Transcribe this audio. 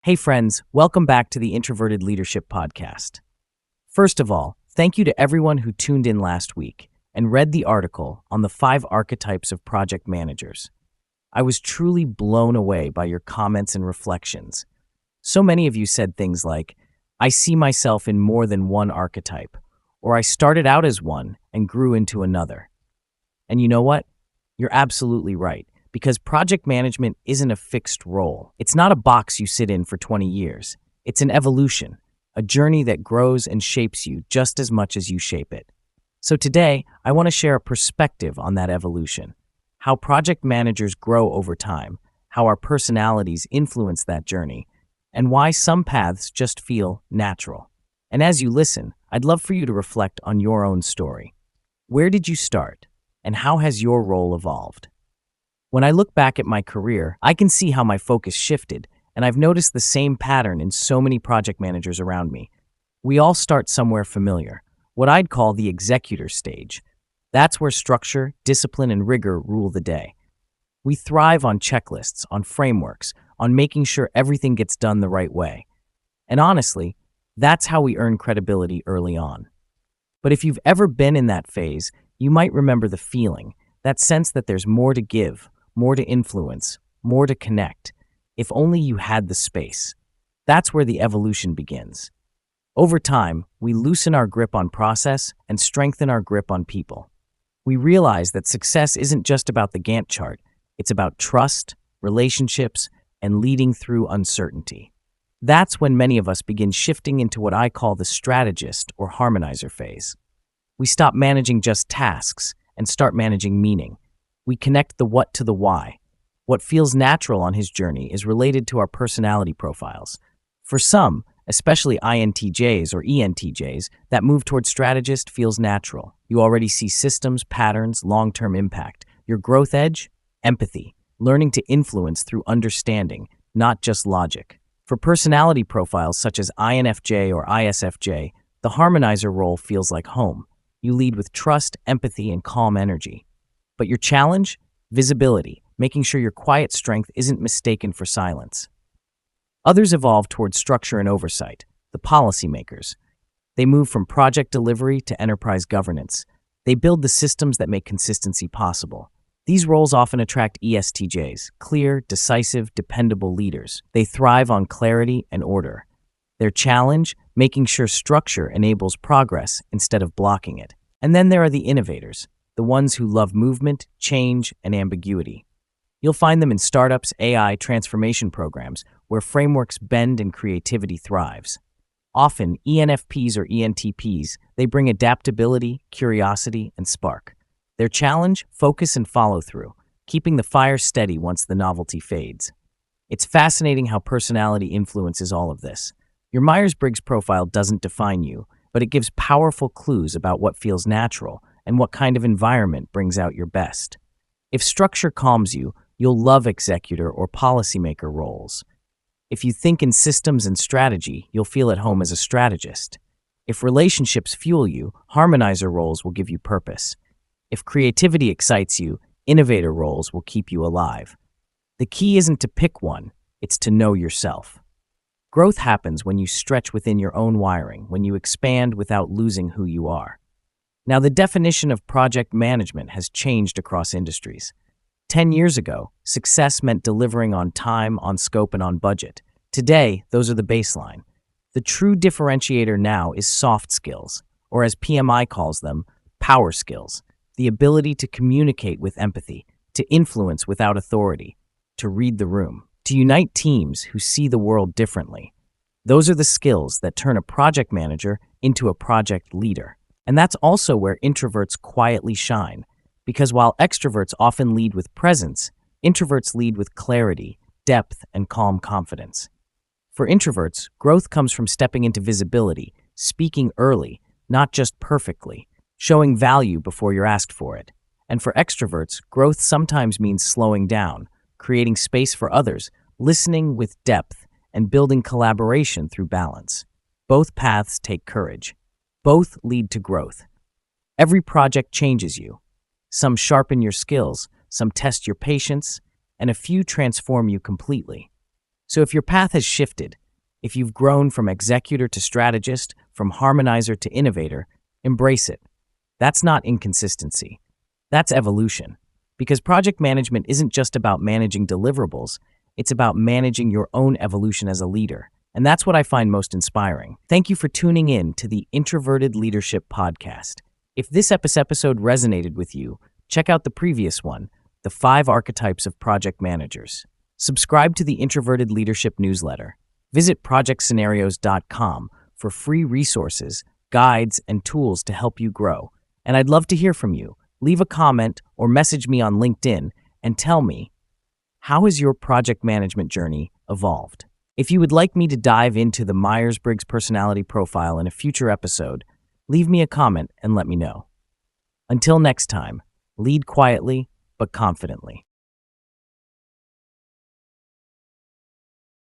Hey friends, welcome back to the Introverted Leadership Podcast. First of all, thank you to everyone who tuned in last week and read the article on the 5 archetypes of project managers. I was truly blown away by your comments and reflections. So many of you said things like, I see myself in more than one archetype, or I started out as one and grew into another. And you know what? You're absolutely right. Because project management isn't a fixed role. It's not a box you sit in for 20 years. It's an evolution, a journey that grows and shapes you just as much as you shape it. So today, I want to share a perspective on that evolution, how project managers grow over time, how our personalities influence that journey, and why some paths just feel natural. And as you listen, I'd love for you to reflect on your own story. Where did you start, and how has your role evolved? When I look back at my career, I can see how my focus shifted, and I've noticed the same pattern in so many project managers around me. We all start somewhere familiar, what I'd call the executor stage. That's where structure, discipline, and rigor rule the day. We thrive on checklists, on frameworks, on making sure everything gets done the right way. And honestly, that's how we earn credibility early on. But if you've ever been in that phase, you might remember the feeling, that sense that there's more to give, more to influence, more to connect, if only you had the space. That's where the evolution begins. Over time, we loosen our grip on process and strengthen our grip on people. We realize that success isn't just about the Gantt chart, it's about trust, relationships, and leading through uncertainty. That's when many of us begin shifting into what I call the strategist or harmonizer phase. We stop managing just tasks and start managing meaning. We connect the what to the why. What feels natural on his journey is related to our personality profiles. For some, especially INTJs or ENTJs, that move toward strategist feels natural. You already see systems, patterns, long-term impact. Your growth edge? Empathy, learning to influence through understanding, not just logic. For personality profiles such as INFJ or ISFJ, the harmonizer role feels like home. You lead with trust, empathy, and calm energy. But your challenge? Visibility, making sure your quiet strength isn't mistaken for silence. Others evolve towards structure and oversight, the policymakers. They move from project delivery to enterprise governance. They build the systems that make consistency possible. These roles often attract ESTJs, clear, decisive, dependable leaders. They thrive on clarity and order. Their challenge? Making sure structure enables progress instead of blocking it. And then there are the innovators, the ones who love movement, change, and ambiguity. You'll find them in startups, AI, transformation programs, where frameworks bend and creativity thrives. Often, ENFPs or ENTPs, they bring adaptability, curiosity, and spark. Their challenge? Focus and follow through, keeping the fire steady once the novelty fades. It's fascinating how personality influences all of this. Your Myers-Briggs profile doesn't define you, but it gives powerful clues about what feels natural and what kind of environment brings out your best. If structure calms you, you'll love executor or policymaker roles. If you think in systems and strategy, you'll feel at home as a strategist. If relationships fuel you, harmonizer roles will give you purpose. If creativity excites you, innovator roles will keep you alive. The key isn't to pick one, it's to know yourself. Growth happens when you stretch within your own wiring, when you expand without losing who you are. Now, the definition of project management has changed across industries. 10 years ago, success meant delivering on time, on scope, and on budget. Today, those are the baseline. The true differentiator now is soft skills, or as PMI calls them, power skills. The ability to communicate with empathy, to influence without authority, to read the room, to unite teams who see the world differently. Those are the skills that turn a project manager into a project leader. And that's also where introverts quietly shine, because while extroverts often lead with presence, introverts lead with clarity, depth, and calm confidence. For introverts, growth comes from stepping into visibility, speaking early, not just perfectly, showing value before you're asked for it. And for extroverts, growth sometimes means slowing down, creating space for others, listening with depth, and building collaboration through balance. Both paths take courage. Both lead to growth. Every project changes you. Some sharpen your skills, some test your patience, and a few transform you completely. So if your path has shifted, if you've grown from executor to strategist, from harmonizer to innovator, embrace it. That's not inconsistency. That's evolution. Because project management isn't just about managing deliverables, it's about managing your own evolution as a leader. And that's what I find most inspiring. Thank you for tuning in to the Introverted Leadership Podcast. If this episode resonated with you, check out the previous one, The 5 Archetypes of Project Managers. Subscribe to the Introverted Leadership newsletter. Visit projectscenarios.com for free resources, guides, and tools to help you grow. And I'd love to hear from you. Leave a comment or message me on LinkedIn and tell me, how has your project management journey evolved? If you would like me to dive into the Myers-Briggs personality profile in a future episode, leave me a comment and let me know. Until next time, lead quietly but confidently.